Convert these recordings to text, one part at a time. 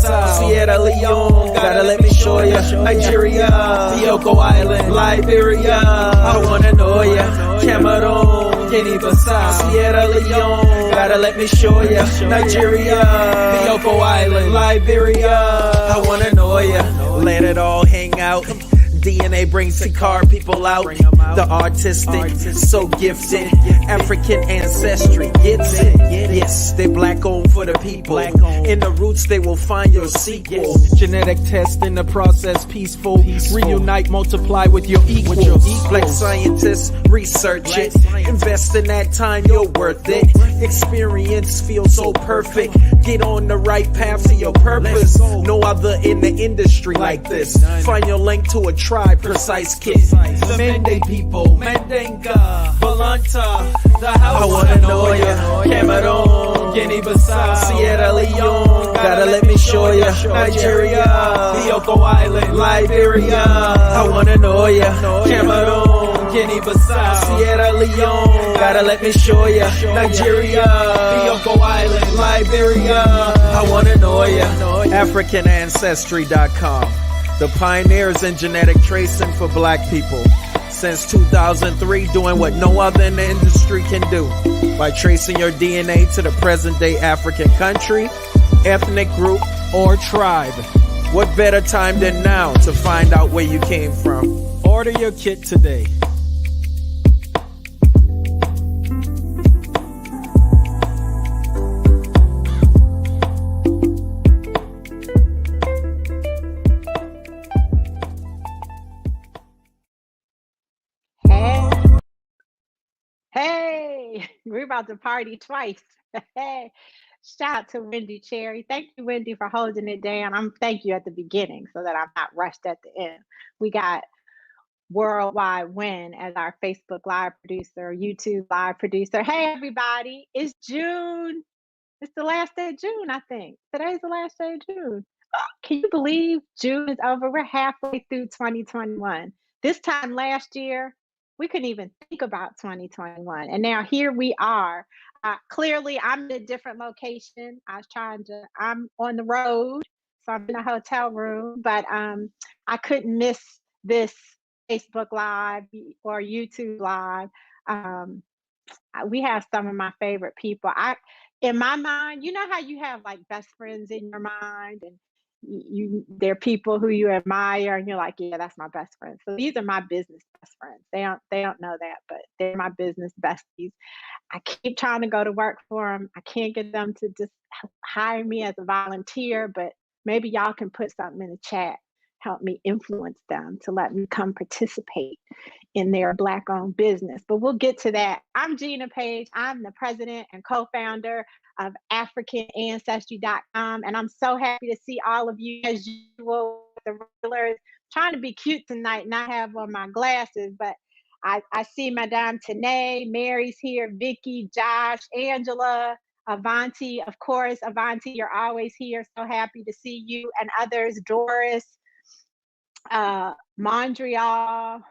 Guinea-Bissau, Sierra Leone, gotta let me show ya. Nigeria, Bioko Island, Liberia, I wanna know ya. Cameroon, Guinea-Bissau, Sierra Leone, gotta let me show ya. Nigeria, Bioko Island, Liberia, I wanna know ya. Let it all hang out. DNA brings the car people out. The artistic, so gifted. African ancestry gets it. Yes, they black owned for the people. In the roots, they will find your sequel. Genetic test in the process, peaceful. Reunite, multiply with your equals. Black scientists, research it. Invest in that time, you're worth it. Experience feels so perfect. Get on the right path to your purpose. No other in the industry like this. Find your link to a tribe, precise kid. The Mende people, Mandinka, Volanta, the house. I wanna know ya. Cameroon, Guinea-Bissau, Sierra Leone, gotta let me show ya. Nigeria, Bioko Island, Liberia, I wanna know ya. Cameroon, Guinea-Bissau, Sierra Leone, gotta let me show ya. Nigeria, Bioko Island, Liberia, I wanna know ya. AfricanAncestry.com, the pioneers in genetic tracing for black people. Since 2003, doing what no other in the industry can do by tracing your DNA to the present day African country, ethnic group, or tribe. What better time than now to find out where you came from? Order your kit today. Hey, we're about to party twice. Hey, shout out to Wendi Cherry. Thank you, Wendi, for holding it down. Thank you at the beginning so that I'm not rushed at the end. We got Worldwide Win as our Facebook Live producer, YouTube Live producer. Hey, everybody, it's June. It's the last day of June, I think. Today's the last day of June. Can you believe June is over? We're halfway through 2021. This time last year, we couldn't even think about 2021. And now here we are. Clearly, I'm in a different location. I'm on the road, so I'm in a hotel room, but I couldn't miss this Facebook Live or YouTube Live. We have some of my favorite people. In my mind, you know how you have like best friends in your mind, and they're people who you admire, and you're like, yeah, that's my best friend. So these are my business best friends. They don't know that, but they're my business besties. I keep trying to go to work for them. I can't get them to just hire me as a volunteer, but maybe y'all can put something in the chat, help me influence them to let me come participate in their Black-owned business. But we'll get to that. I'm Gina Page. I'm the president and co-founder of AfricanAncestry.com, and I'm so happy to see all of you as usual. The regulars, trying to be cute tonight, not have on my glasses, but I see Madame Tanae, Mary's here, Vicky, Josh, Angela, Avanti, of course. Avanti, you're always here. So happy to see you and others. Doris, Montreal,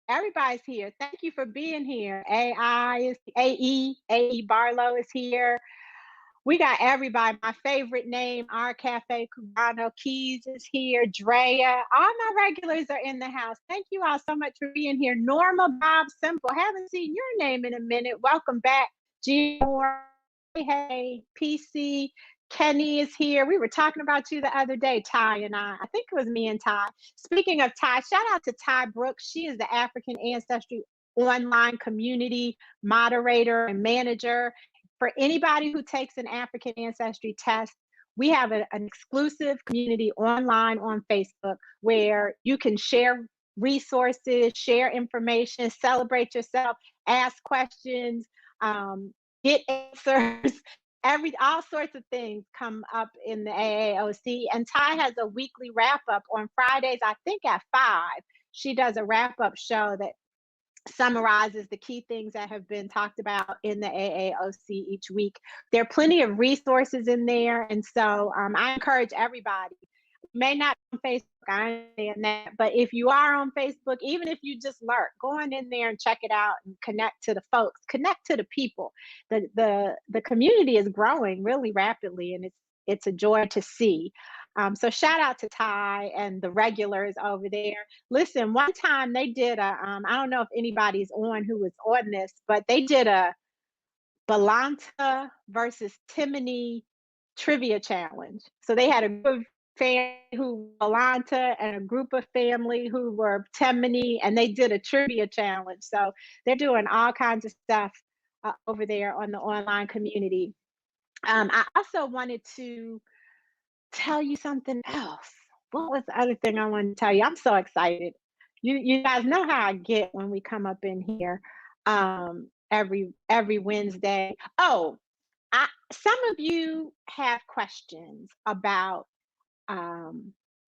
everybody's here. Thank you for being here. AE Barlow is here. We got everybody. My favorite name, our Cafe Cubano, Keys is here. Drea, all my regulars are in the house. Thank you all so much for being here. Norma, Bob, Simple, haven't seen your name in a minute. Welcome back. G. Hey, PC, Kenny is here. We were talking about you the other day, Ty and I think it was me and Ty. Speaking of Ty, shout out to Ty Brooks. She is the African Ancestry online community moderator and manager. For anybody who takes an African Ancestry test, we have an exclusive community online on Facebook where you can share resources, share information, celebrate yourself, ask questions, get answers. All sorts of things come up in the AAOC. And Ty has a weekly wrap up on Fridays, I think at 5. She does a wrap up show that summarizes the key things that have been talked about in the AAOC each week. There are plenty of resources in there. And so I encourage everybody, you may not be on Facebook, I understand that, but if you are on Facebook, even if you just lurk, go on in there and check it out and connect to the folks, connect to the people. The community is growing really rapidly, and it's a joy to see. So shout out to Ty and the regulars over there. Listen, one time they did a, I don't know if anybody's on who was on this, but they did a Balanta versus Timony trivia challenge. So they had a group of family who were Balanta and a group of family who were Timony, and they did a trivia challenge. So they're doing all kinds of stuff over there on the online community. I also wanted to tell you something else. What was the other thing I wanted to tell you? I'm so excited. You guys know how I get when we come up in here every Wednesday. Oh, some of you have questions about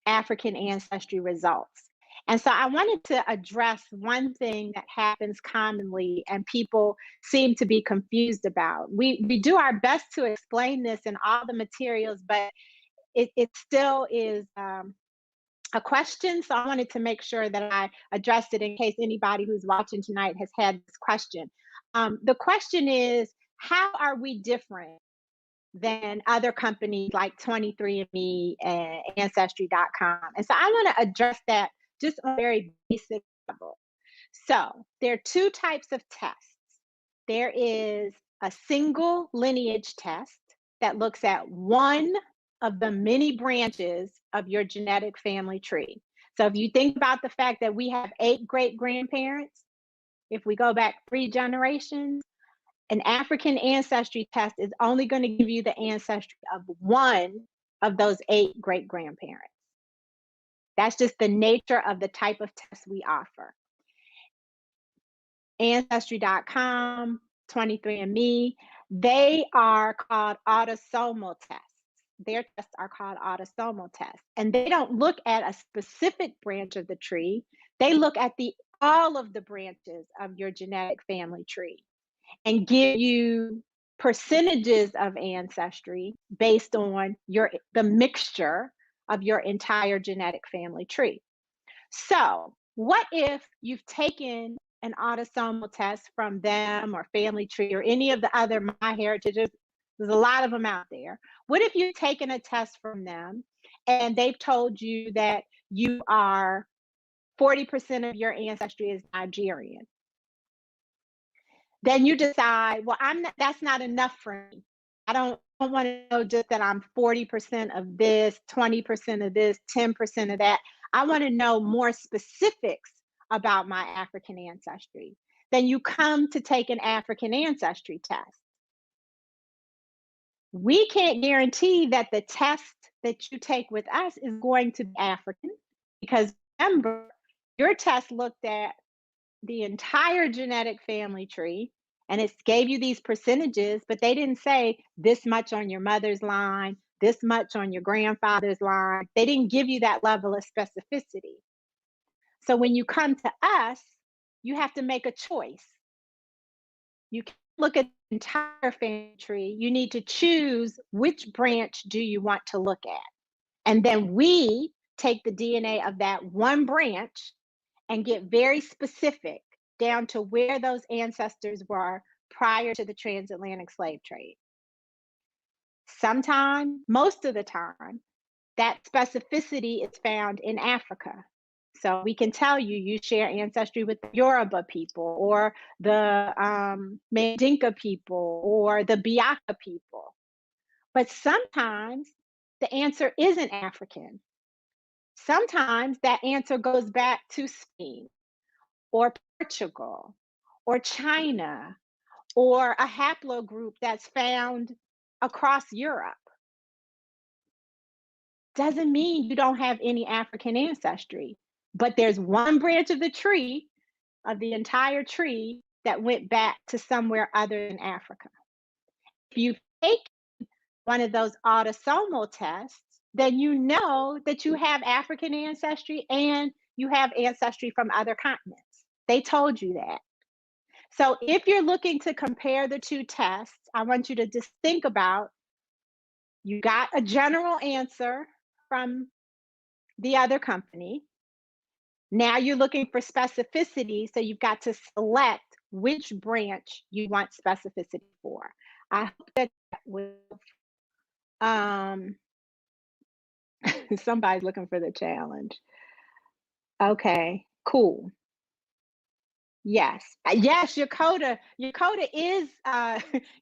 African ancestry results. And so I wanted to address one thing that happens commonly and people seem to be confused about. We do our best to explain this in all the materials, but it still is a question. So I wanted to make sure that I addressed it in case anybody who's watching tonight has had this question. The question is, how are we different than other companies like 23andMe and Ancestry.com? And so I want to address that just on a very basic level. So there are two types of tests. There is a single lineage test that looks at one of the many branches of your genetic family tree. So if you think about the fact that we have 8 great grandparents, if we go back 3 generations, an African ancestry test is only going to give you the ancestry of one of those 8 great grandparents. That's just the nature of the type of test we offer. Ancestry.com, 23andMe, they are called autosomal tests. Their tests are called autosomal tests. And they don't look at a specific branch of the tree. They look at all of the branches of your genetic family tree and give you percentages of ancestry based on the mixture of your entire genetic family tree. So, what if you've taken an autosomal test from them or Family Tree or any of the other MyHeritages? There's a lot of them out there. What if you've taken a test from them and they've told you that you are 40% of your ancestry is Nigerian? Then you decide, well, that's not enough for me. I don't want to know just that I'm 40% of this, 20% of this, 10% of that. I want to know more specifics about my African ancestry. Then you come to take an African ancestry test. We can't guarantee that the test that you take with us is going to be African, because remember, your test looked at the entire genetic family tree and it gave you these percentages, but they didn't say this much on your mother's line, this much on your grandfather's line. They didn't give you that level of specificity. So when you come to us, you have to make a choice. You can't look at the entire family tree. You need to choose which branch do you want to look at. And then we take the DNA of that one branch and get very specific down to where those ancestors were prior to the transatlantic slave trade. Sometimes, most of the time, that specificity is found in Africa. So we can tell you share ancestry with the Yoruba people or the Mandinka people or the Biaka people. But sometimes the answer isn't African. Sometimes that answer goes back to Spain or Portugal or China or a haplogroup that's found across Europe. Doesn't mean you don't have any African ancestry, but there's one branch of the tree, of the entire tree, that went back to somewhere other than Africa. If you take one of those autosomal tests, then you know that you have African ancestry and you have ancestry from other continents. They told you that. So if you're looking to compare the two tests, I want you to just think about, you got a general answer from the other company. Now you're looking for specificity, so you've got to select which branch you want specificity for. I hope that will Somebody's looking for the challenge. Okay, cool. Yes. Yes, Yakota is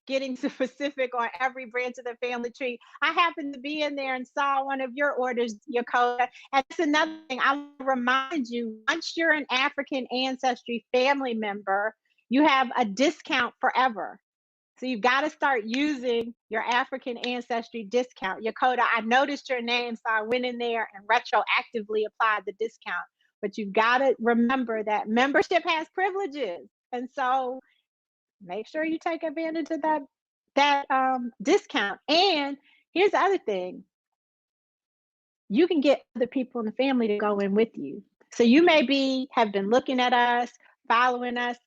getting specific on every branch of the family tree. I happened to be in there and saw one of your orders, Yakota. And that's another thing I want to remind you, once you're an African Ancestry family member, you have a discount forever. So you've got to start using your African Ancestry discount. Yakota, I noticed your name, so I went in there and retroactively applied the discount. But you've got to remember that membership has privileges. And so make sure you take advantage of that discount. And here's the other thing. You can get other people in the family to go in with you. So you have been looking at us, following us,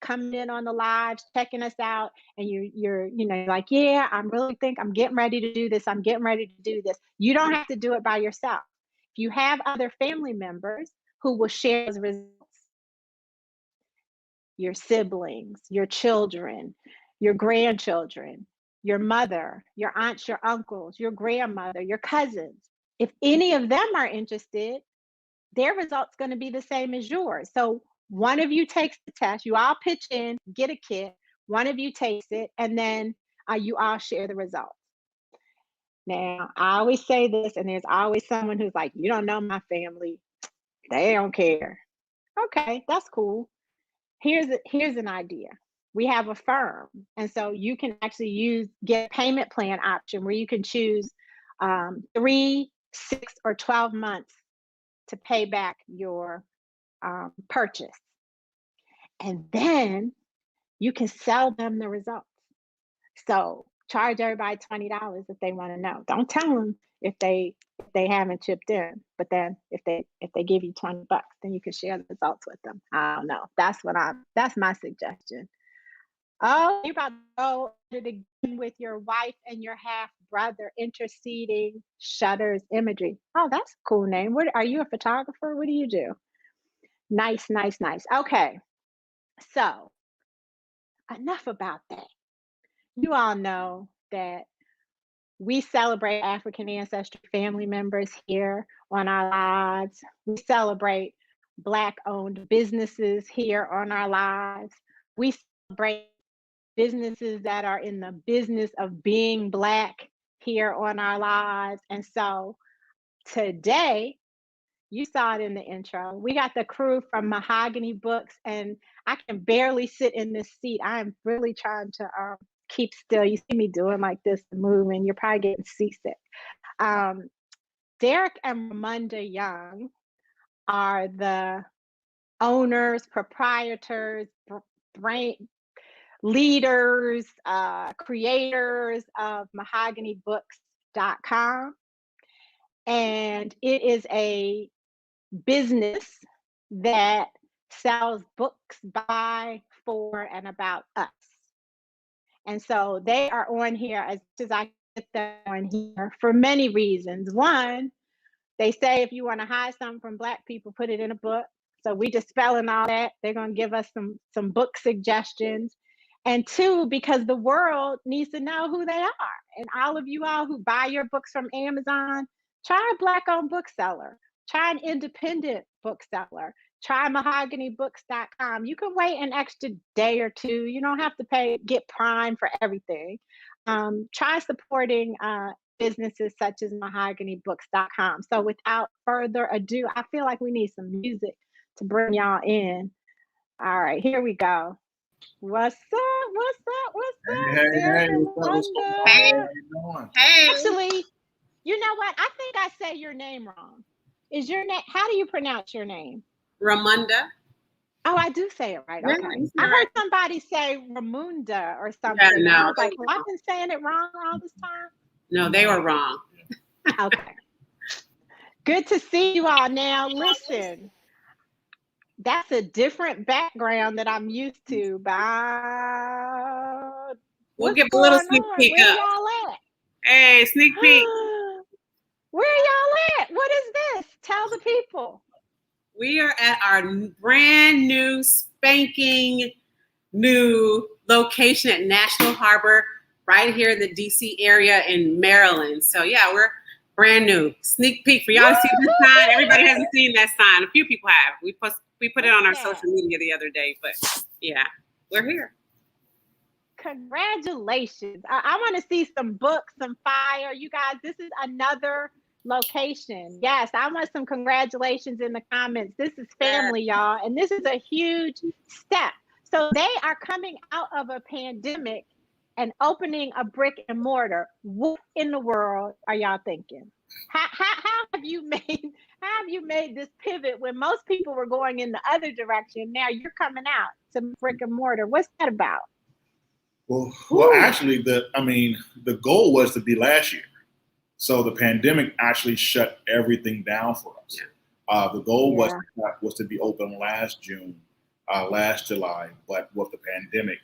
coming in on the lives, checking us out, and you're like, yeah, I'm getting ready to do this. I'm getting ready to do this. You don't have to do it by yourself. If you have other family members who will share those results, your siblings, your children, your grandchildren, your mother, your aunts, your uncles, your grandmother, your cousins, if any of them are interested, their results going to be the same as yours. So one of you takes the test, you all pitch in, get a kit, one of you takes it, and then you all share the results. Now, I always say this, and there's always someone who's like, you don't know my family. They don't care. Okay, that's cool. Here's an idea. We have a firm, and so you can actually get a payment plan option where you can choose 3, 6, or 12 months to pay back your purchase. And then you can sell them the results. So charge everybody $20 if they want to know. Don't tell them if they haven't chipped in. But then if they give you $20, then you can share the results with them. I don't know. That's my suggestion. Oh, you're about to go at it again with your wife and your half brother interceding shutters imagery. Oh, that's a cool name. What are you, a photographer? What do you do? Nice. Okay. So enough about that. You all know that we celebrate African Ancestry family members here on our lives. We celebrate Black-owned businesses here on our lives. We celebrate businesses that are in the business of being Black here on our lives. And so today, you saw it in the intro, we got the crew from MahoganyBooks, and I can barely sit in this seat. I am really trying to keep still. You see me doing like this, moving. You're probably getting seasick. Derrick and Ramunda Young are the owners, proprietors, leaders, creators of MahoganyBooks.com. And it is a business that sells books by, for, and about us. And so they are on here as I get them on here for many reasons. One, they say if you want to hide something from Black people, put it in a book. So we dispelling all that. They're going to give us some book suggestions. And two, because the world needs to know who they are. And all of you all who buy your books from Amazon, try a Black-owned bookseller. Try an independent bookseller. Try MahoganyBooks.com. You can wait an extra day or two. You don't have to get Prime for everything. Try supporting businesses such as MahoganyBooks.com. So without further ado, I feel like we need some music to bring y'all in. All right, here we go. What's up? Hey, Actually, you know what? I think I say your name wrong. Is your name? How do you pronounce your name? Ramunda. Oh, I do say it right. Okay. Yeah, I heard somebody say Ramunda or something. Yeah, no, I was like, well, I've been saying it wrong all this time. No, they were wrong. Okay. Good to see you all. Now, listen, that's a different background that I'm used to. But we'll give a little sneak peek. Where y'all at? Hey, sneak peek. Where y'all at? What is this? Tell the people. We are at our brand new, spanking new location at National Harbor, right here in the DC area in Maryland. So yeah, we're Brand new. Sneak peek for y'all to see this sign. Everybody hasn't seen that sign. A few people have. We put it on our social media the other day, but yeah, we're here. Congratulations. I want to see some books, some fire. You guys, this is another location. Yes, I want some congratulations in the comments. This is family, y'all, and this is a huge step. So they are coming out of a pandemic and opening a brick and mortar. What in the world are y'all thinking? How have you made this pivot when most people were going in the other direction? Now you're coming out to brick and mortar. What's that about? Well, actually, the goal was to be last year. So the pandemic actually shut everything down for us. The goal was to be open last June, last July, but with the pandemic,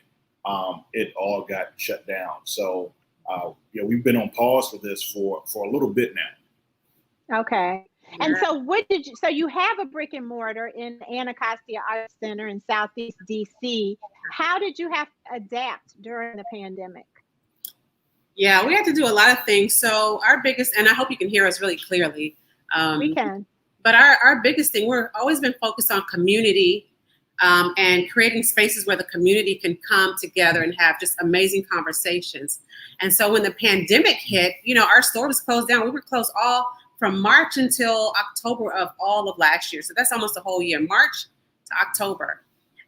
it all got shut down. So we've been on pause for this for a little bit now. Okay. And so so you have a brick and mortar in Anacostia Arts Center in Southeast DC. How did you have to adapt during the pandemic? Yeah, we had to do a lot of things. So our biggest, and I hope you can hear us really clearly. We can. But our biggest thing, we're always been focused on community and creating spaces where the community can come together and have just amazing conversations. And so when the pandemic hit, our store was closed down. We were closed all from March until October of all of last year. So that's almost a whole year, March to October.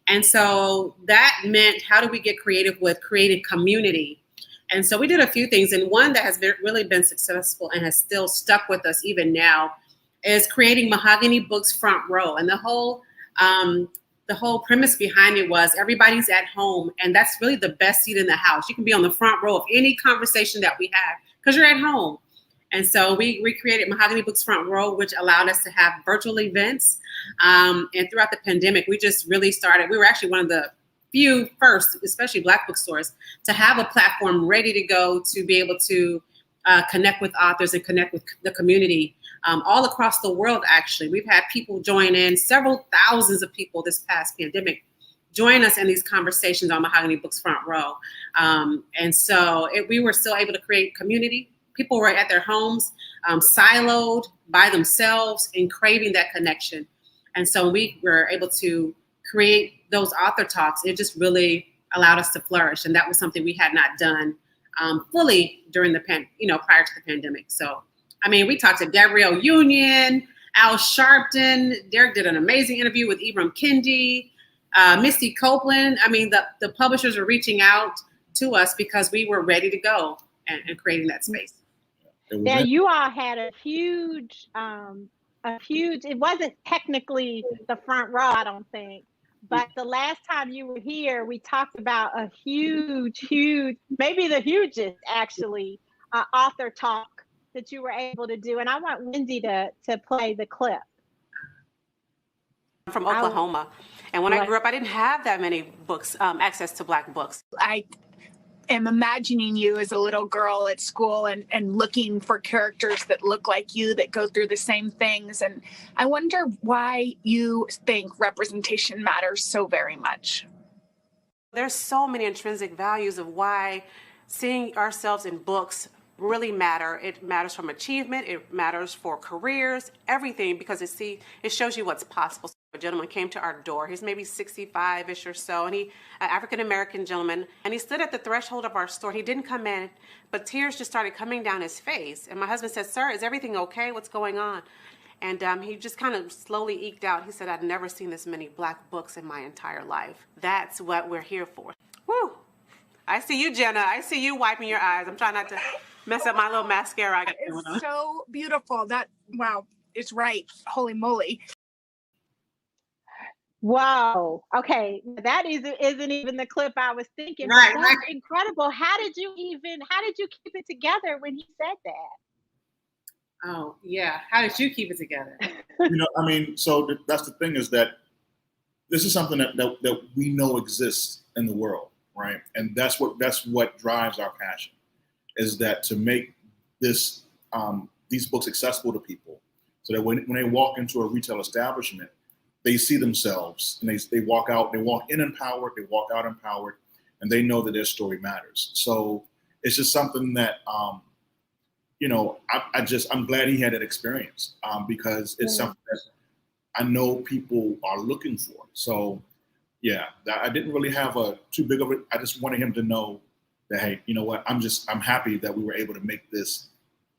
And so that meant, how do we get creative with creating community? And so we did a few things. And one that has really been successful and has still stuck with us even now is creating MahoganyBooks Front Row. And the whole premise behind it was everybody's at home. And that's really the best seat in the house. You can be on the front row of any conversation that we have because you're at home. And so we recreated MahoganyBooks Front Row, which allowed us to have virtual events. And throughout the pandemic, we just really started. We were actually one of the few first, especially Black bookstores, to have a platform ready to go to be able to connect with authors and connect with the community all across the world. Actually, we've had people join in, several thousands of people this past pandemic join us in these conversations on MahoganyBooks Front Row. And so we were still able to create community. People were at their homes, siloed by themselves and craving that connection. And so we were able to create those author talks. It just really allowed us to flourish. And that was something we had not done fully during the prior to the pandemic. So, we talked to Gabrielle Union, Al Sharpton. Derrick did an amazing interview with Ibram Kendi, Misty Copeland. The publishers were reaching out to us because we were ready to go and creating that space. Yeah, you all had a huge, it wasn't technically the front row, I don't think, but the last time you were here, we talked about a huge, maybe the hugest actually, author talk that you were able to do. And I want Wendi to play the clip. I'm from Oklahoma. And when I grew up, I didn't have that many books, access to Black books. I am imagining you as a little girl at school and looking for characters that look like you, that go through the same things. And I wonder why you think representation matters so very much. There's so many intrinsic values of why seeing ourselves in books really matter. It matters from achievement. It matters for careers, everything, because it shows you what's possible. A gentleman came to our door. He's maybe 65-ish or so, and an African-American gentleman, and he stood at the threshold of our store. He didn't come in, but tears just started coming down his face. And my husband said, "Sir, is everything okay? What's going on?" And he just kind of slowly eked out. He said, "I've never seen this many Black books in my entire life." That's what we're here for. Woo! I see you, Jenna. I see you wiping your eyes. I'm trying not to mess up my little mascara I got going on. It's so beautiful. Wow, it's right. Holy moly. Wow. Okay. That isn't even the clip I was thinking. Right. That's incredible. How did you keep it together when he said that? Oh, yeah. How did you keep it together? So that's the thing, is that this is something that we know exists in the world, right? And that's what drives our passion, is that to make these books accessible to people, so that when they walk into a retail establishment, they see themselves and they walk in empowered, they walk out empowered, and they know that their story matters. So it's just something that, I'm glad he had that experience because it's something that I know people are looking for. So yeah, I didn't really have too big of it. I just wanted him to know that, hey, you know what? I'm happy that we were able to make this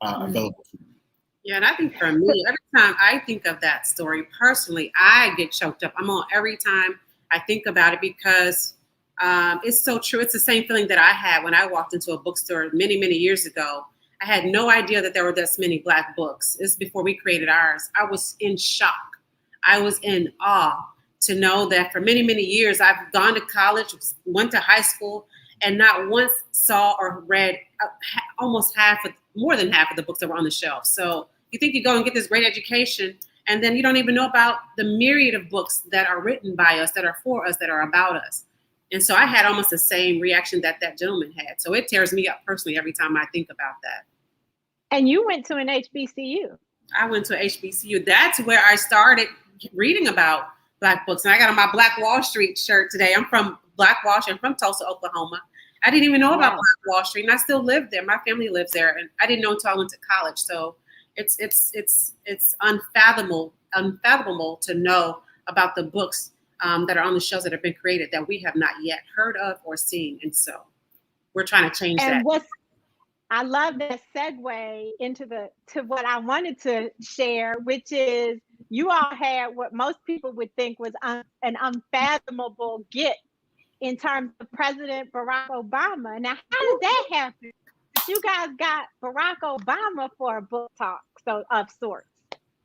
available to you. Yeah, and I think for me, every time I think of that story personally, I get choked up. I'm on every time I think about it because it's so true. It's the same feeling that I had when I walked into a bookstore many, many years ago. I had no idea that there were this many Black books. This is before we created ours. I was in shock. I was in awe to know that for many, many years, I've gone to college, went to high school, and not once saw or read more than half of the books that were on the shelf. So you think you go and get this great education, and then you don't even know about the myriad of books that are written by us, that are for us, that are about us. And so I had almost the same reaction that gentleman had. So it tears me up personally every time I think about that. And you went to an HBCU. I went to HBCU. That's where I started reading about Black books. And I got on my Black Wall Street shirt today. I'm from Black Wall Street. I'm from Tulsa, Oklahoma. I didn't even know about Black Wall Street, and I still live there. My family lives there, and I didn't know until I went to college. So it's unfathomable to know about the books that are on the shelves that have been created that we have not yet heard of or seen. And so we're trying to change that. I love that segue to what I wanted to share, which is you all had what most people would think was an unfathomable gift in terms of President Barack Obama. Now, how did that happen? You guys got Barack Obama for a book talk of sorts.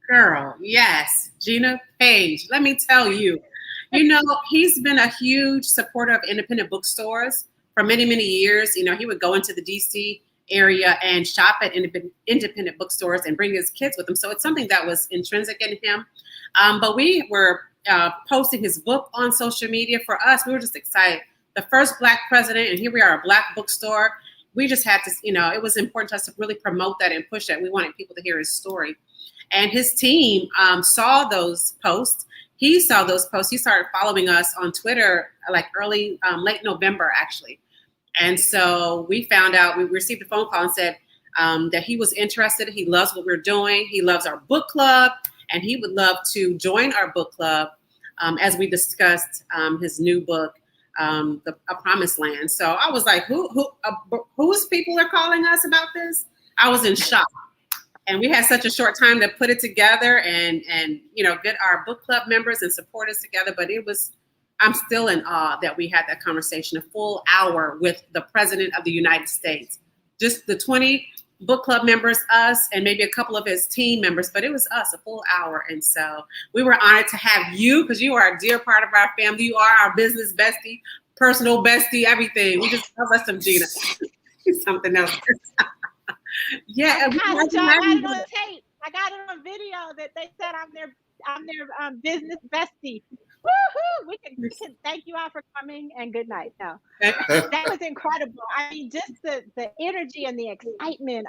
Girl, yes. Gina Page, let me tell you, he's been a huge supporter of independent bookstores for many, many years. He would go into the DC area and shop at independent bookstores and bring his kids with him. So it's something that was intrinsic in him. But we were posting his book on social media. For us, we were just excited. The first Black president, and here we are, a Black bookstore. We just had to, it was important to us to really promote that and push that. We wanted people to hear his story. And his team saw those posts. He saw those posts. He started following us on Twitter like late November, actually. And so we found out, we received a phone call and said that he was interested. He loves what we're doing. He loves our book club, and he would love to join our book club as we discussed his new book, A Promised Land. So I was like, whose people are calling us about this? I was in shock. And we had such a short time to put it together and get our book club members and supporters together. But I'm still in awe that we had that conversation, a full hour with the President of the United States. Just the 20 book club members, us, and maybe a couple of his team members, but it was us, a full hour. And so we were honored to have you because you are a dear part of our family. You are our business bestie, personal bestie, everything. We just love us some Gina. Something else. Yeah. I got it on tape. I got it on video that they said I'm their business bestie. Woohoo! We can thank you all for coming and good night. No, that was incredible. I mean, just the energy and the excitement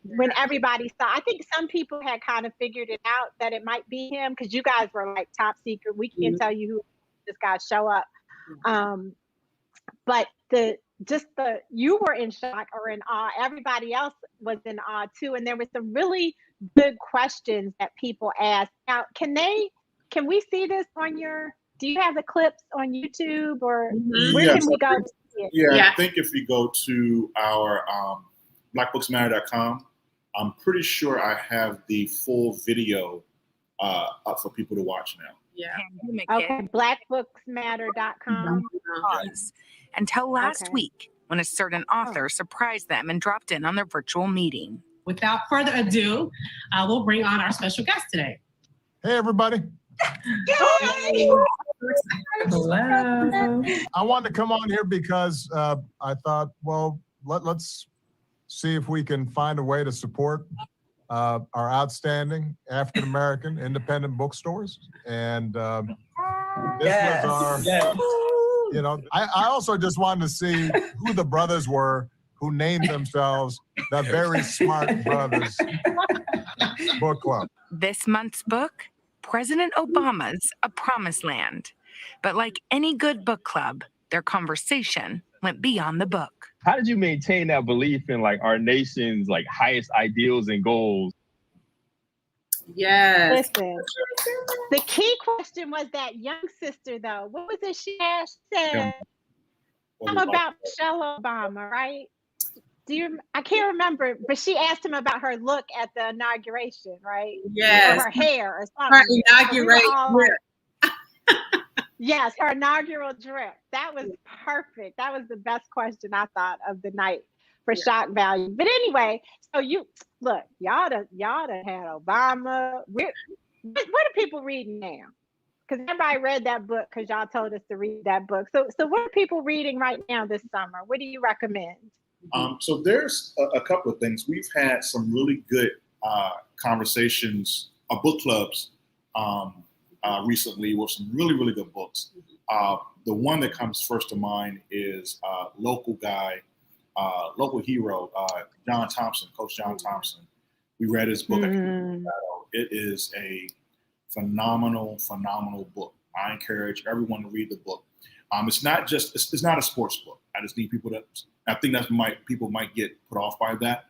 when everybody saw. I think some people had kind of figured it out that it might be him because you guys were like top secret. We can't tell you who this guy show up. But you were in shock or in awe. Everybody else was in awe too, and there were some really good questions that people asked. Now, can we see this do you have the clips on YouTube or where can we go to see it? Yeah, I think if you go to our blackbooksmatter.com, I'm pretty sure I have the full video up for people to watch now. Yeah. Okay, blackbooksmatter.com. Until last week, when a certain author surprised them and dropped in on their virtual meeting. Without further ado, we'll bring on our special guest today. Hey, everybody. Hello. I wanted to come on here because I thought, well, let's see if we can find a way to support our outstanding African-American independent bookstores. And this was our, I also just wanted to see who the brothers were who named themselves the Very Smart Brothers Book Club. This month's book, President Obama's A Promised Land. But like any good book club, their conversation went beyond the book. How did you maintain that belief in like our nation's like highest ideals and goals? Yes. Listen, the key question was that young sister, though. What was it she asked? She said something about Michelle Obama, right? I can't remember, but she asked him about her look at the inauguration, right? Yes. Or her hair or Her something. inauguration. Yes, her inaugural drip. That was perfect. That was the best question I thought of the night for shock value. But anyway, so you look, y'all done had Obama. What are people reading now? Because everybody read that book because y'all told us to read that book. So what are people reading right now this summer? What do you recommend? So there's a couple of things. We've had some really good conversations, book clubs recently with some really, really good books. The one that comes first to mind is local hero, John Thompson, Coach John Thompson. We read his book. It is a phenomenal book. I encourage everyone to read the book. It's not a sports book. I just need people I think people might get put off by that.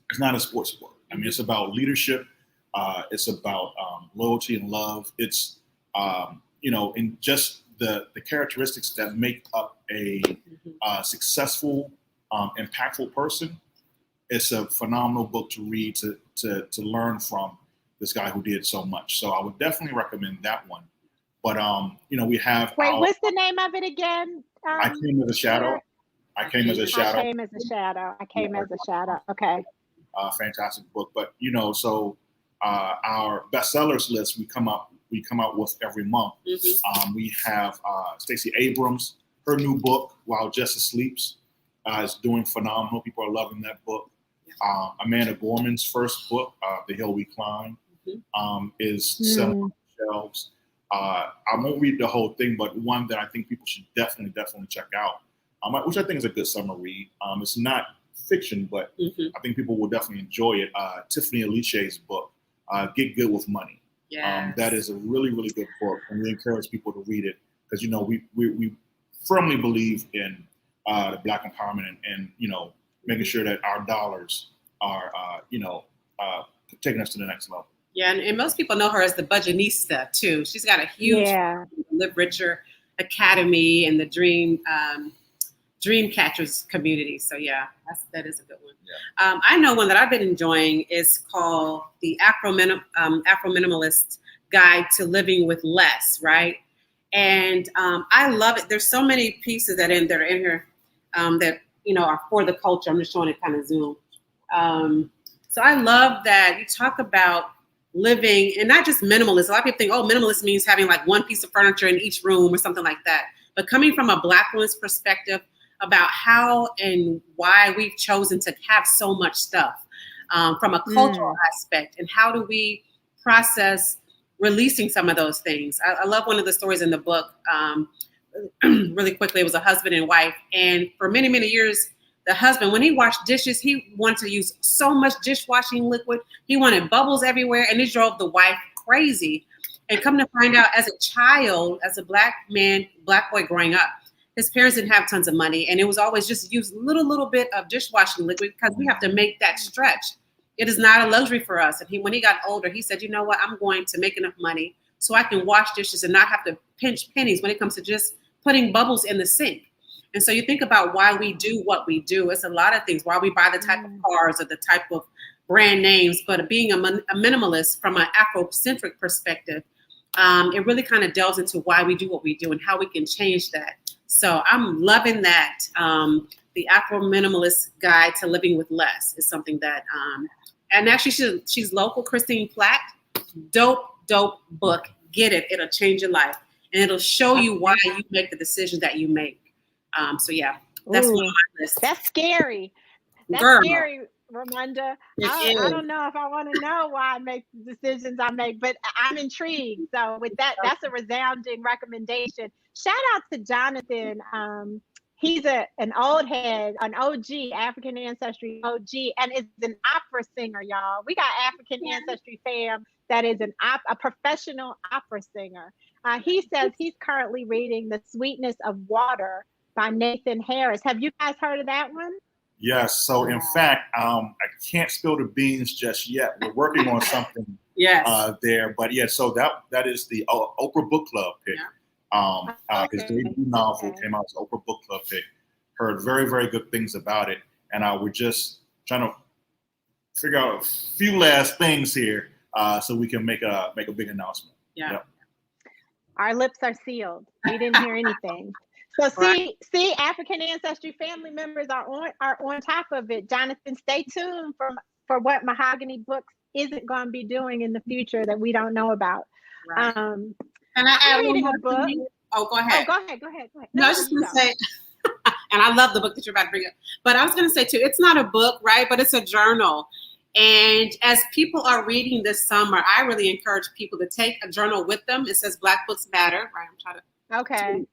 It's not a sports book. I mean, it's about leadership. It's about loyalty and love. It's, and just the characteristics that make up a successful, impactful person. It's a phenomenal book to read, to learn from this guy who did so much. So I would definitely recommend that one. But, we have. Wait, what's the name of it again? I Came as a Shadow. I Came as a Shadow. I Came as a Shadow. I Came as a Shadow. Okay. Fantastic book. But, so our bestsellers list we come out with every month. We have Stacey Abrams, her new book, While Justice Sleeps, is doing phenomenal. People are loving that book. Amanda Gorman's first book, The Hill We Climb, is selling on the shelves. I won't read the whole thing, but one that I think people should definitely check out, which I think is a good summer read. It's not fiction, but I think people will definitely enjoy it. Tiffany Aliché's book, Get Good with Money. Yes. That is a really, really good book, and we encourage people to read it because we firmly believe in the Black empowerment and making sure that our dollars are taking us to the next level. Yeah, and most people know her as the Budgetnista too. She's got a huge Live Richer Academy and the Dream Catchers community. So yeah, that is a good one. Yeah. I know one that I've been enjoying is called the Afro Minimalist Guide to Living with Less, right? And I love it. There's so many pieces that are in here that are for the culture. I'm just showing it kind of zoom. So I love that you talk about living and not just minimalist. A lot of people think, minimalist means having like one piece of furniture in each room or something like that. But coming from a Black woman's perspective about how and why we've chosen to have so much stuff from a cultural aspect, and how do we process releasing some of those things. I love one of the stories in the book. Really quickly, it was a husband and wife, and for many, many years, the husband, when he washed dishes, he wanted to use so much dishwashing liquid. He wanted bubbles everywhere, and it drove the wife crazy. And come to find out, as a child, as a Black boy growing up, his parents didn't have tons of money, and it was always just use little bit of dishwashing liquid because we have to make that stretch. It is not a luxury for us. And when he got older, he said, you know what, I'm going to make enough money so I can wash dishes and not have to pinch pennies when it comes to just putting bubbles in the sink. And so you think about why we do what we do. It's a lot of things, why we buy the type of cars or the type of brand names, but being a minimalist from an Afrocentric perspective, it really kind of delves into why we do what we do and how we can change that. So I'm loving that. The Afro Minimalist Guide to Living with Less is something that, and actually she's local, Christine Platt. Dope book. Get it. It'll change your life. And it'll show you why you make the decisions that you make. So yeah, that's one of my lists. That's scary. That's scary, Ramunda. I don't know if I want to know why I make the decisions I make, but I'm intrigued. So with that, that's a resounding recommendation. Shout out to Jonathan. He's an old head, an OG, African Ancestry OG, and is an opera singer, y'all. We got African Ancestry fam that is a professional opera singer. He says he's currently reading The Sweetness of Water by Nathan Harris. Have you guys heard of that one? Yes. So in fact, I can't spill the beans just yet. We're working on something there, but yeah. So that is the Oprah Book Club pick. His debut novel came out as Oprah Book Club pick. Heard very, very good things about it, and we're just trying to figure out a few last things here so we can make a big announcement. Yeah. Yep. Our lips are sealed. We didn't hear anything. So see, African Ancestry family members are on top of it. Jonathan, stay tuned for what Mahogany Books isn't going to be doing in the future that we don't know about. Right. Can I add reading one a book? Oh, go ahead. Oh, go ahead. No, I was just going to say, and I love the book that you're about to bring up, but I was going to say too, it's not a book, right? But it's a journal. And as people are reading this summer, I really encourage people to take a journal with them. It says Black Books Matter, right? I'm trying to. Okay.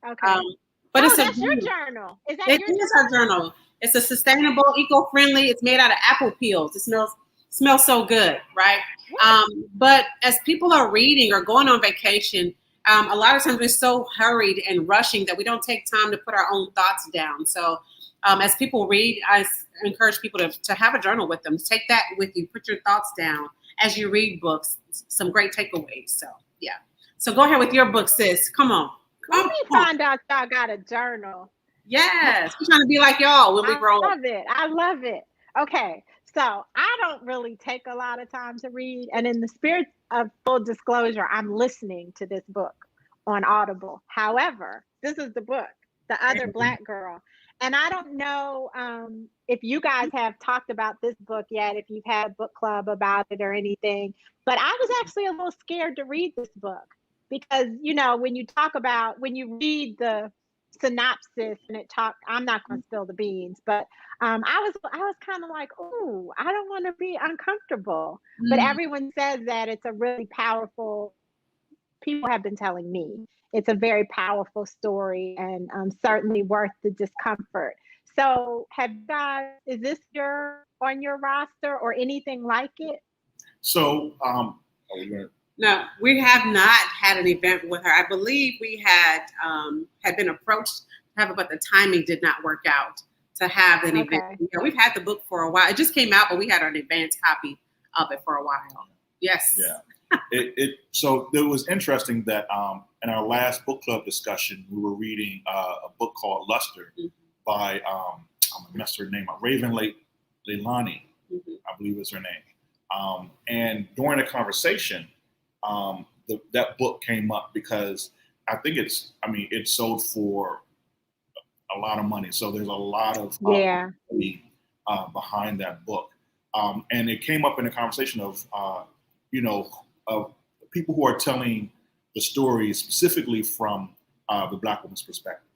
But it's that's your journal. Is that it your is journal? our journal. It's a sustainable, eco-friendly. It's made out of apple peels. It smells so good, right? But as people are reading or going on vacation, a lot of times we're so hurried and rushing that we don't take time to put our own thoughts down. So as people read, I encourage people to have a journal with them. Take that with you. Put your thoughts down as you read books. Some great takeaways. So yeah. So go ahead with your book, sis. Come on. Let me find out y'all got a journal. Yes. We're trying to be like y'all when we grow up. I love it. Okay. So I don't really take a lot of time to read. And in the spirit of full disclosure, I'm listening to this book on Audible. However, this is the book, The Other Black Girl. And I don't know if you guys have talked about this book yet, if you've had a book club about it or anything, but I was actually a little scared to read this book because, when you read the synopsis and I'm not going to spill the beans, but I was kind of like, oh, I don't want to be uncomfortable. But everyone says that it's a really powerful, people have been telling me, it's a very powerful story and certainly worth the discomfort. So is this on your roster or anything like it? So, no, we have not had an event with her. I believe we had been approached to have it, but the timing did not work out to have an event. We've had the book for a while. It just came out, but we had an advanced copy of it for a while. Yes. Yeah. So it was interesting that in our last book club discussion, we were reading a book called Luster by I'm gonna mess her name up, Raven Leilani, I believe is her name. And during the conversation, that book came up because I think it sold for a lot of money. So there's a lot of money behind that book. And it came up in the conversation of people who are telling the story specifically from the Black woman's perspective.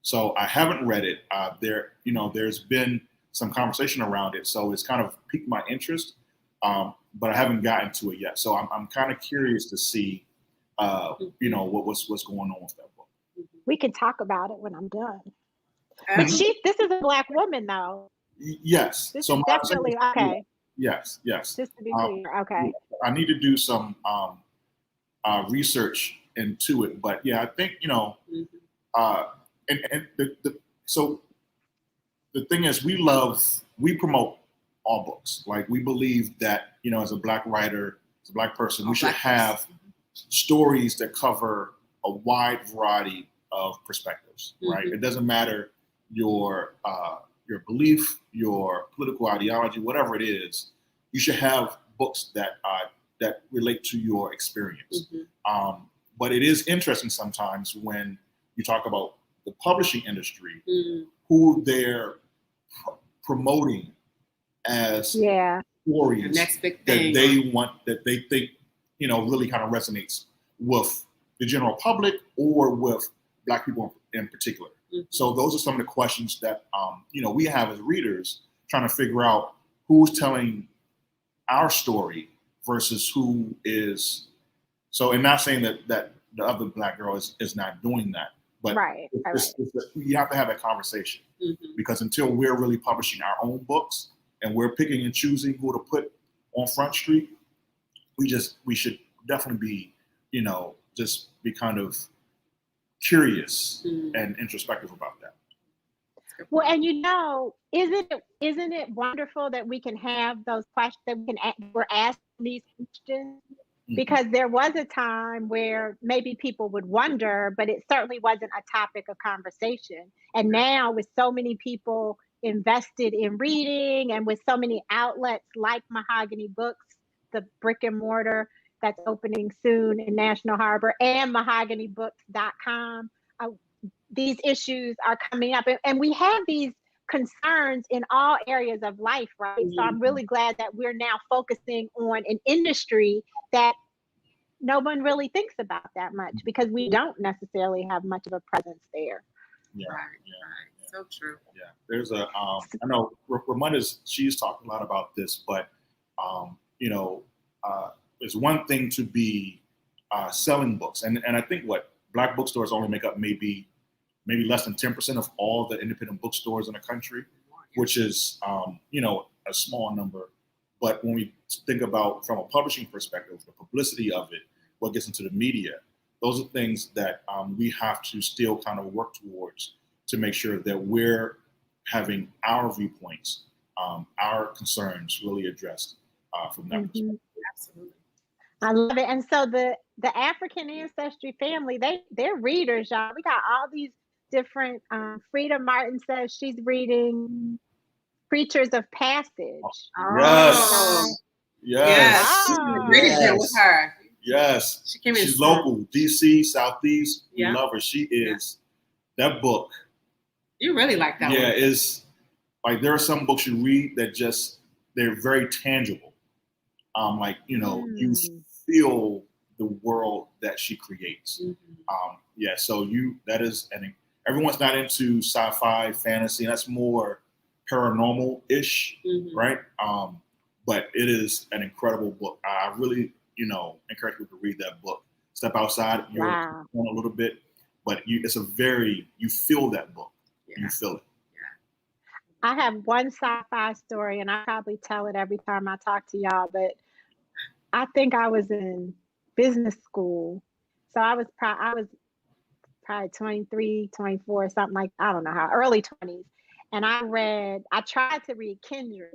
So I haven't read it. There's been some conversation around it, so it's kind of piqued my interest, but I haven't gotten to it yet. So I'm kind of curious to see, what's going on with that book. We can talk about it when I'm done. But this is a Black woman, though. Yes. This is definitely okay. Yes. Just to be clear, okay. I need to do some research into it, but yeah, I think so the thing is, we promote all books. Like we believe that as a Black writer, as a Black person, we should have stories that cover a wide variety of perspectives. Right? It doesn't matter your belief, your political ideology, whatever it is. You should have books that relate to your experience. But it is interesting sometimes when you talk about the publishing industry, who they're promoting as stories that they want, that they think, really kind of resonates with the general public or with Black people in particular. So those are some of the questions that, we have as readers trying to figure out who's telling our story versus who is. So, and not saying that the other Black girl is not doing that, but you have to have that conversation because until we're really publishing our own books and we're picking and choosing who to put on Front Street, we should definitely be, just be kind of curious and introspective about that. Well, and isn't it wonderful that we can have those questions, that we're asking these questions? Because there was a time where maybe people would wonder, but it certainly wasn't a topic of conversation. And now, with so many people invested in reading, and with so many outlets like Mahogany Books, the brick and mortar that's opening soon in National Harbor, and MahoganyBooks.com, these issues are coming up, and we have these concerns in all areas of life, right? So I'm really glad that we're now focusing on an industry that no one really thinks about that much, because we don't necessarily have much of a presence there. Yeah, Right. So true. Yeah, there's I know Ramunda's, she's talked a lot about this, but it's one thing to be selling books, and I think what Black bookstores only make up maybe less than 10% of all the independent bookstores in the country, which is, a small number. But when we think about from a publishing perspective, the publicity of it, what gets into the media, those are things that we have to still kind of work towards to make sure that we're having our viewpoints, our concerns really addressed from that perspective. Absolutely. I love it. And so the African Ancestry family, they're readers, y'all. We got all these different, Frida Martin says she's reading Creatures of Passage. Yes. Yes. With her. Yes. She came in. She's local, DC, Southeast. Yeah. We love her. She is that book. You really like that one. Yeah, is like there are some books you read that they're very tangible. You feel the world that she creates. So everyone's not into sci-fi, fantasy. That's more paranormal-ish, right? But it is an incredible book. I really, encourage people to read that book. Step outside a little bit, but you feel that book. Yeah. You feel it. I have one sci-fi story, and I probably tell it every time I talk to y'all, but I think I was in business school. So I was probably 23, 24, something like, I don't know how, early 20s. And I tried to read Kindred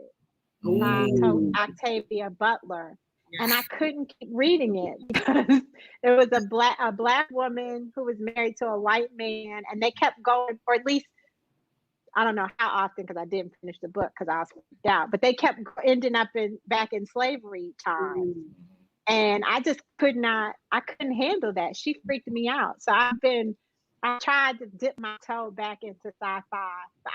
by Octavia Butler. And I couldn't keep reading it because there was a black woman who was married to a white man, and they kept going, or at least, I don't know how often, because I didn't finish the book because I was freaked out, but they kept ending up back in slavery time. And I just couldn't handle that. She freaked me out. So I tried to dip my toe back into sci-fi. But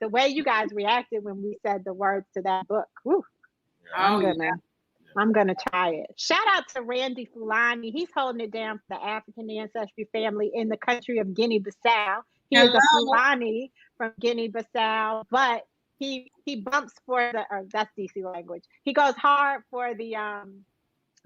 the way you guys reacted when we said the words to that book, I'm gonna try it. Shout out to Randy Fulani. He's holding it down for the African Ancestry family in the country of Guinea-Bissau. He is a Fulani from Guinea-Bissau, but he bumps that's DC language. He goes hard for the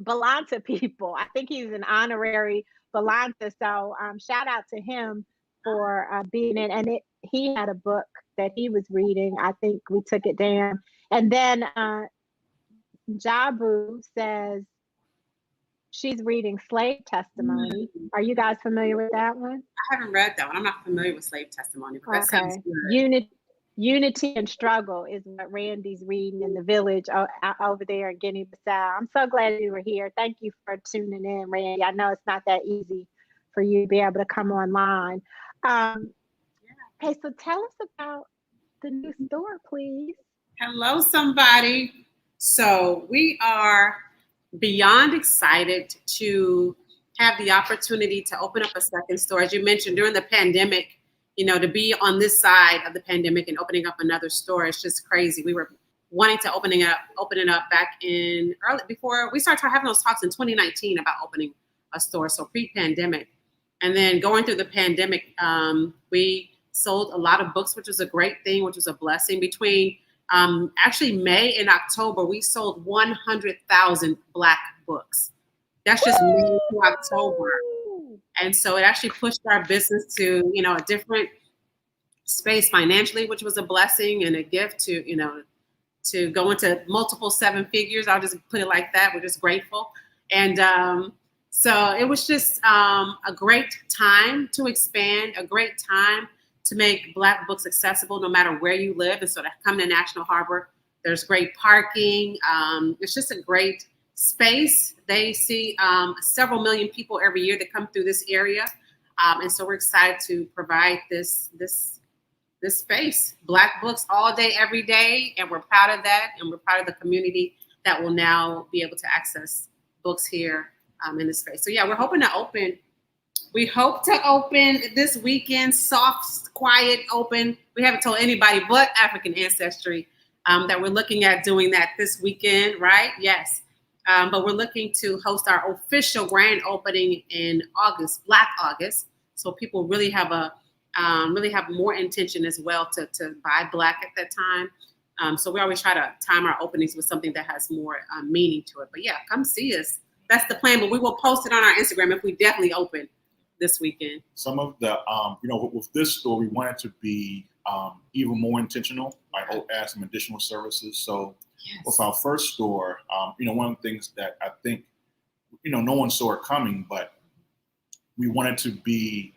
Balanta people. I think he's an honorary Balanta. So shout out to him for being in. And he had a book that he was reading. I think we took it down. And then Jabu says she's reading Slave Testimony. Are you guys familiar with that one? I haven't read that one. I'm not familiar with Slave Testimony, but that sounds good. Unity and Struggle is what Randy's reading in the village over there in Guinea-Bissau. I'm so glad you were here. Thank you for tuning in, Randy. I know it's not that easy for you to be able to come online. Okay, so tell us about the new store, please. Hello, somebody. So we are beyond excited to have the opportunity to open up a second store. As you mentioned, during the pandemic, to be on this side of the pandemic and opening up another store, it's just crazy. We were wanting to open it up back in before we started having those talks in 2019 about opening a store, so pre-pandemic. And then going through the pandemic, we sold a lot of books, which was a great thing, which was a blessing. Between actually May and October, we sold 100,000 Black books. That's just May to October. And so it actually pushed our business to, a different space financially, which was a blessing and a gift to go into multiple seven figures. I'll just put it like that. We're just grateful. And so it was just a great time to expand, a great time to make Black books accessible no matter where you live. And so to come to National Harbor, there's great parking. It's just a great space. They see several million people every year that come through this area. And so we're excited to provide this space, Black books all day, every day. And we're proud of that. And we're proud of the community that will now be able to access books here in this space. So yeah, we're hoping to open. We hope to open this weekend, soft, quiet, open. We haven't told anybody but African Ancestry that we're looking at doing that this weekend, right? Yes. But we're looking to host our official grand opening in August, Black August. So people really have more intention as well to buy Black at that time. So we always try to time our openings with something that has more meaning to it. But yeah, come see us. That's the plan. But we will post it on our Instagram if we definitely open this weekend. Some of the, with this store, we wanted to be even more intentional, like add some additional services. So with our first store, one of the things that I think, no one saw it coming, but we wanted to be,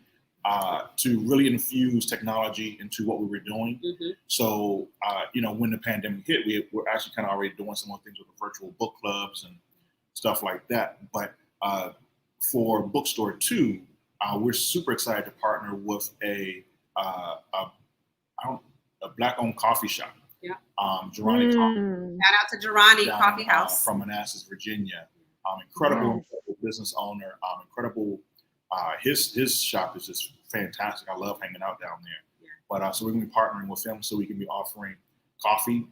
to really infuse technology into what we were doing. Mm-hmm. So, when the pandemic hit, we're actually kind of already doing some of the things with the virtual book clubs and stuff like that. But for Bookstore 2, we're super excited to partner with a Black-owned coffee shop. Yeah. Girani Shout out to Girani Coffee House from Manassas, Virginia. Incredible business owner. Incredible. His shop is just fantastic. I love hanging out down there. Yeah. But so we're gonna be partnering with him so we can be offering coffee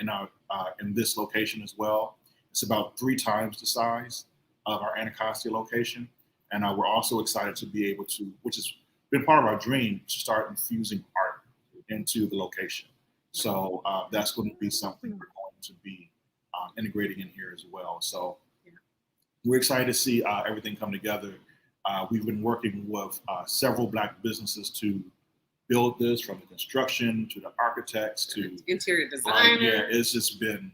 in this location as well. It's about 3 times the size of our Anacostia location. And we're also excited to be able to, which has been part of our dream, to start infusing art into the location. So that's going to be something we're going to be integrating in here as well. So we're excited to see everything come together. We've been working with several Black businesses to build this, from the construction to the architects to interior designer. Yeah, it's just been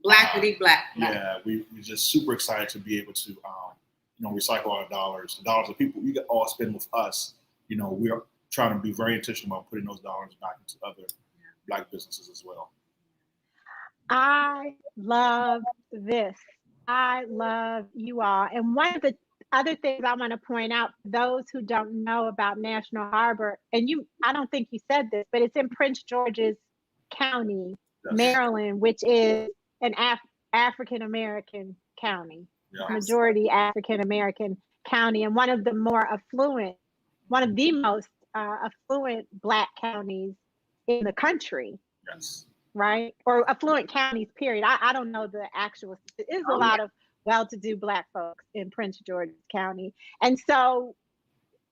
Blackity Black. Yeah, we're just super excited to be able to recycle our dollars, the dollars of people you all spend with us. We're trying to be very intentional about putting those dollars back into other Black businesses as well. I love this. I love you all. And one of the other things I want to point out, those who don't know about National Harbor, and I don't think you said this, but it's in Prince George's County, Maryland, which is an African-American county. Yeah. Majority African-American county, and one of the most affluent Black counties in the country. Yes. Right? Or affluent counties, period. I don't know the actual, there's a lot of well-to-do Black folks in Prince George's County. And so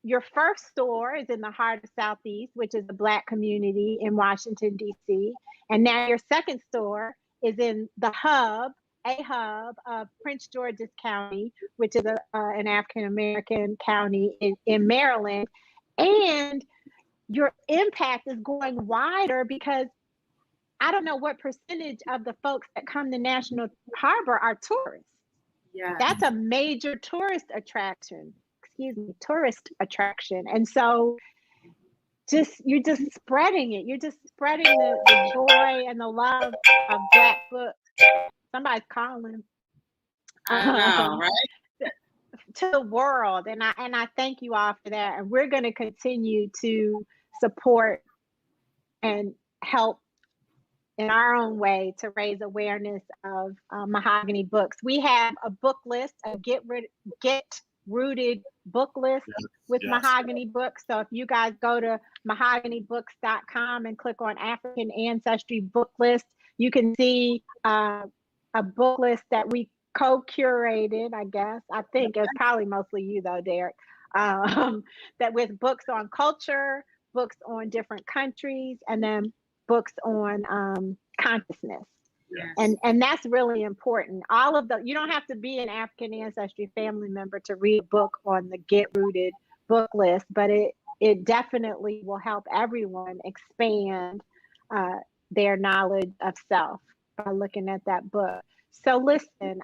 your first store is in the heart of Southeast, which is a Black community in Washington, D.C. And now your second store is in the hub of Prince George's County, which is an African-American county in Maryland. And your impact is going wider because I don't know what percentage of the folks that come to National Harbor are tourists. Yeah, that's a major tourist attraction. And so you're just spreading it. You're just spreading the joy and the love of Black books. Somebody's calling. I know, right? To the world. And I thank you all for that. And we're going to continue to support and help in our own way to raise awareness of Mahogany Books. We have a book list, a Get Rooted book list with Mahogany Books. So if you guys go to MahoganyBooks.com and click on African Ancestry book list, you can see a book list that we co-curated, I guess. I think it's probably mostly you though, Derrick. That with books on culture, books on different countries, and then books on consciousness. Yes. And that's really important. You don't have to be an African Ancestry family member to read a book on the Get Rooted book list, but it definitely will help everyone expand their knowledge of self by looking at that book. So listen,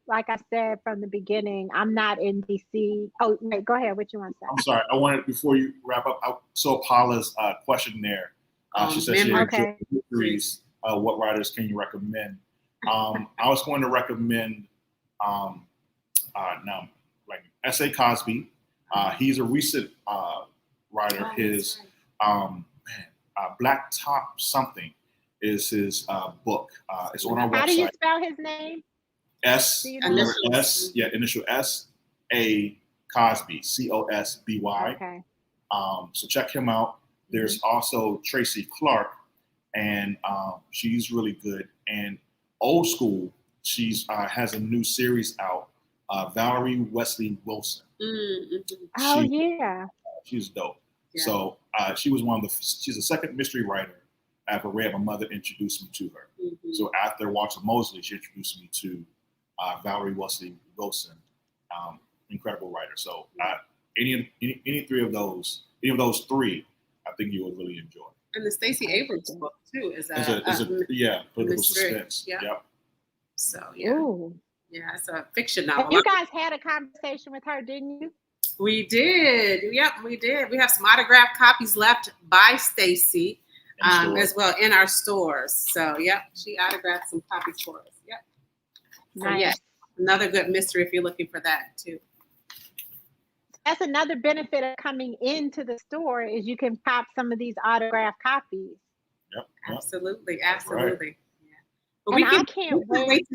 like I said from the beginning, I'm not in DC. Oh, wait, go ahead. What you want to say? I'm sorry. I wanted, before you wrap up, I saw Paula's question there. She said she enjoyed mysteries. What writers can you recommend? I was going to recommend like S.A. Cosby. He's a recent writer. His Black Top Something is his book. It's on our website. How do you spell his name? Initial S, A, Cosby, Cosby. Okay. So check him out. There's also Tracy Clark, and she's really good. And old school, she's has a new series out. Valerie Wesley Wilson. She's dope. Yeah. So she was she's the second mystery writer I ever read. My mother introduced me to her. So after watching Mosley, she introduced me to Valerie Wesley Wilson, incredible writer. So any three of those, three, I think you will really enjoy. And the Stacey Abrams book too is political suspense. Yeah. Yep. So yeah. Ooh. Yeah, it's a fiction novel. And you guys had a conversation with her, didn't you? We did. Yep, we did. We have some autographed copies left by Stacey as well in our stores. So yep, she autographed some copies for us. Yep. So nice. Yeah, another good mystery if you're looking for that too. That's another benefit of coming into the store is you can pop some of these autographed copies. Yep. Absolutely. Right. Yeah. But I can't wait.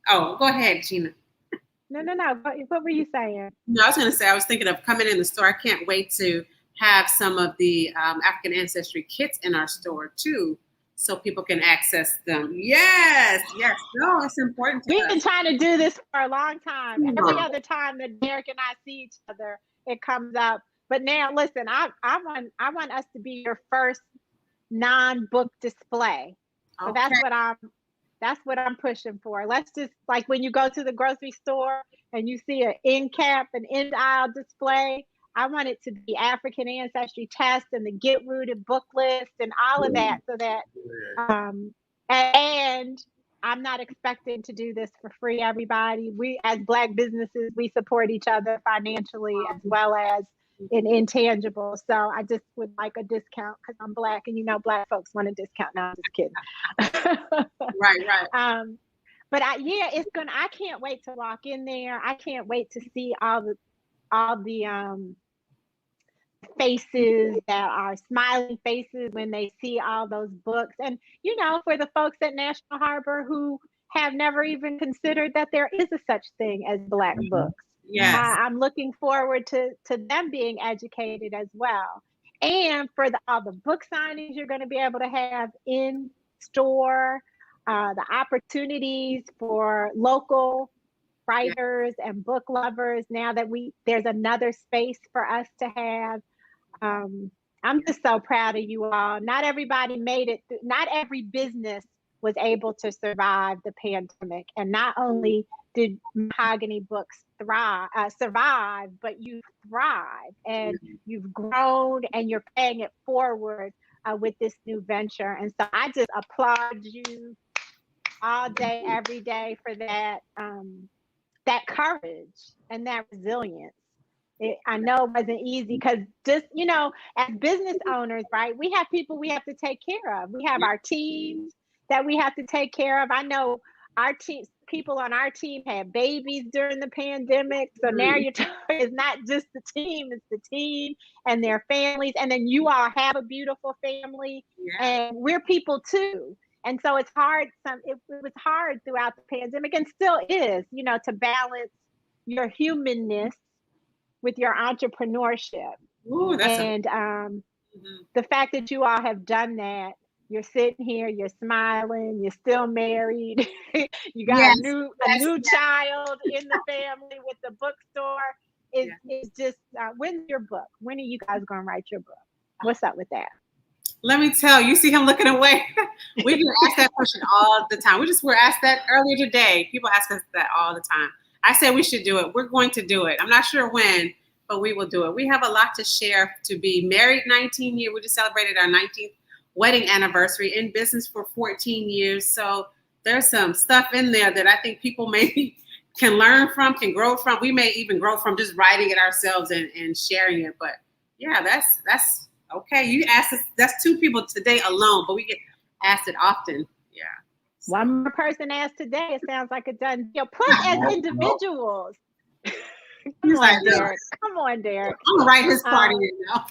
Oh, go ahead, Gina. No. What were you saying? No, I was going to say, I was thinking of coming in the store. I can't wait to have some of the African Ancestry kits in our store too, so people can access them. Yes. No, it's important. We've been trying to do this for a long time. Every other time that Derrick and I see each other, it comes up. But now, listen, I want us to be your first non-book display. So that's what I'm pushing for. Let's just, like when you go to the grocery store and you see an end cap, an end aisle display, I want it to be African Ancestry test and the Get Rooted book list and all of that, so that, and I'm not expecting to do this for free, everybody. We, as Black businesses, we support each other financially as well as in intangible. So I just would like a discount because I'm Black, and Black folks want a discount. No, I'm just kidding. Right. But I can't wait to walk in there. I can't wait to see all the faces that are smiling faces when they see all those books. And for the folks at National Harbor who have never even considered that there is a such thing as Black books. Yes. I'm looking forward to them being educated as well. And for all the book signings you're going to be able to have in store, the opportunities for local writers and book lovers, now that there's another space for us to have. I'm just so proud of you all. Not everybody made it. Not every business was able to survive the pandemic. And not only did MahoganyBooks survive, but you thrive and you've grown and you're paying it forward with this new venture. And so I just applaud you all day, every day for that, that courage and that resilience. I know it wasn't easy because just, as business owners, right, we have people we have to take care of. We have our teams that we have to take care of. I know our people on our team had babies during the pandemic. So now it's not just the team, it's the team and their families. And then you all have a beautiful family and we're people too. And so it's hard. It was hard throughout the pandemic and still is, to balance your humanness with your entrepreneurship. Ooh, the fact that you all have done that, you're sitting here, you're smiling, you're still married, you got a new child in the family with the bookstore. Is just when's your book? When are you guys gonna write your book? What's up with that? Let me tell you, see him looking away. We get asked that question all the time. We were asked that earlier today. People ask us that all the time. I said we should do it. We're going to do it. I'm not sure when, but we will do it. We have a lot to share. To be married 19 years, we just celebrated our 19th wedding anniversary, in business for 14 years. So there's some stuff in there that I think people may can learn from, can grow from. We may even grow from just writing it ourselves and sharing it. But yeah, that's okay. You asked us, that's 2 people today alone, but we get asked it often. Yeah. So. One more person asked today. It sounds like a done deal. Plus, as individuals. Come on, Derrick. Come on, Derrick. I'm gonna write his party in now.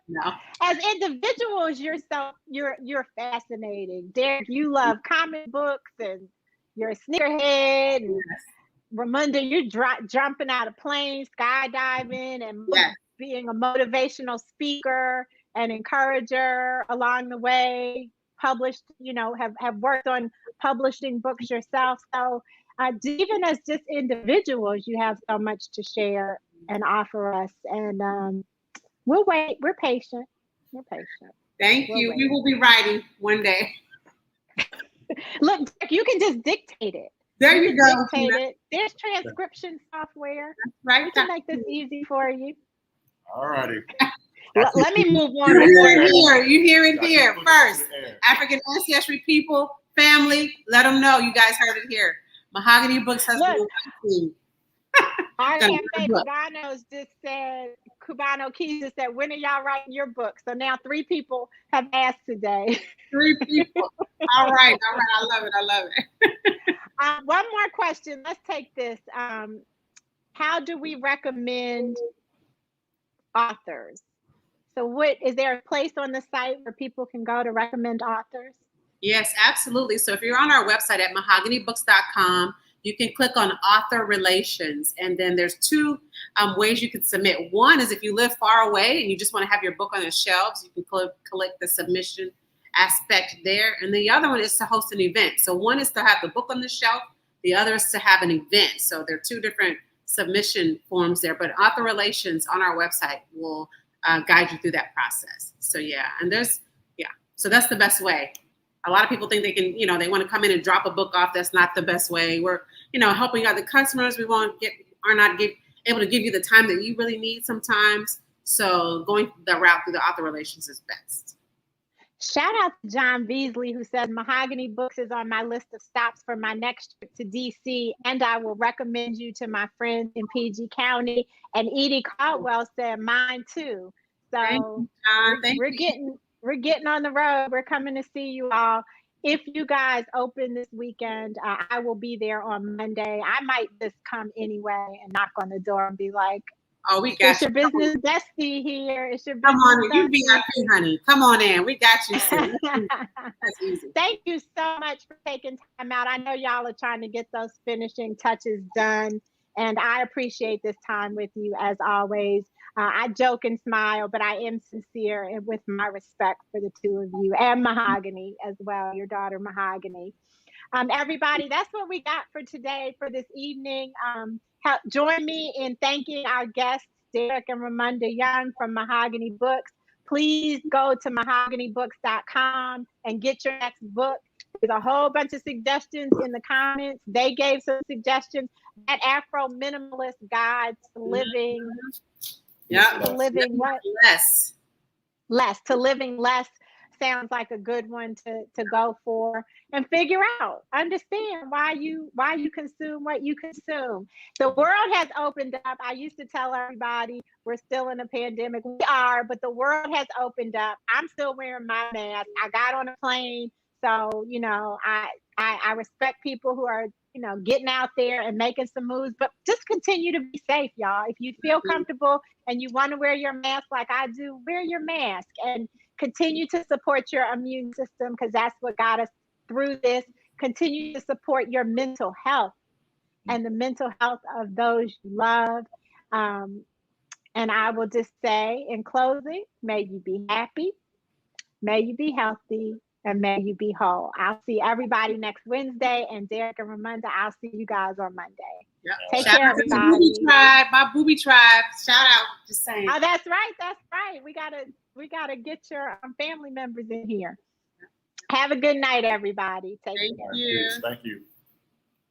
No. As individuals, you're fascinating. Derrick, you love comic books and you're a sneakerhead. And Ramunda, you're jumping out of planes, skydiving, and being a motivational speaker and encourager along the way. Published, have worked on publishing books yourself. So even as just individuals, you have so much to share and offer us. And we'll wait. We're patient. We're patient. Thank you. We will be writing one day. Look, you can just dictate it. There you go. Dictate it. There's transcription software. That's right. We can make this easy for you. All righty. Let me move on. You hear it here first. African Ancestry people, family, let them know you guys heard it here. Mahogany Books has been team. Our cafe Cubano's just said, Cubano Keys just said, when are y'all writing your book? So now 3 people have asked today. 3 people. All right. I love it. One more question. Let's take this. How do we recommend authors? So is there a place on the site where people can go to recommend authors? Yes, absolutely. So if you're on our website at MahoganyBooks.com, you can click on author relations. And then there's 2 ways you can submit. One is if you live far away and you just want to have your book on the shelves, you can click the submission aspect there. And the other one is to host an event. So one is to have the book on the shelf. The other is to have an event. So there are 2 different submission forms there. But author relations on our website will guide you through that process. So so that's the best way. A lot of people think they can, they want to come in and drop a book off. That's not the best way. We're, helping out the customers. We are not able to give you the time that you really need sometimes. So going the route through the author relations is best. Shout out to John Beasley, who said Mahogany Books is on my list of stops for my next trip to DC, and I will recommend you to my friends in PG County. And Edie Caldwell said mine too. So we're getting on the road. We're coming to see you all. If you guys open this weekend, I will be there on Monday. I might just come anyway and knock on the door and be like, "Oh, we got it's your business bestie here. It's your come business on, you VIP, honey. Come on in. We got you. That's easy. Thank you so much for taking time out. I know y'all are trying to get those finishing touches done, and I appreciate this time with you as always. I joke and smile, but I am sincere and with my respect for the 2 of you and Mahogany as well, your daughter Mahogany. Everybody, that's what we got for today, for this evening. Join me in thanking our guests, Derrick and Ramunda Young from Mahogany Books. Please go to MahoganyBooks.com and get your next book. There's a whole bunch of suggestions in the comments. They gave some suggestions. That Afro Minimalist Guide to Living. To living less sounds like a good one to go for, and figure out, understand why you consume what you consume. The world has opened up. I used to tell everybody we're still in a pandemic. We are, but the world has opened up. I'm still wearing my mask. I got on a plane, so I respect people who are getting out there and making some moves, but just continue to be safe, y'all. If you feel comfortable and you want to wear your mask like I do, wear your mask and continue to support your immune system, because that's what got us through this. Continue to support your mental health and the mental health of those you love. And I will just say in closing, may you be happy, may you be healthy, and may you be whole. I'll see everybody next Wednesday, and Derrick and Ramunda, I'll see you guys on Monday. Yep. Take care, everybody. My booby tribe. Shout out. Just saying. Oh, that's right. We gotta get your family members in here. Have a good night, everybody. Take care. Thank you. Thank you.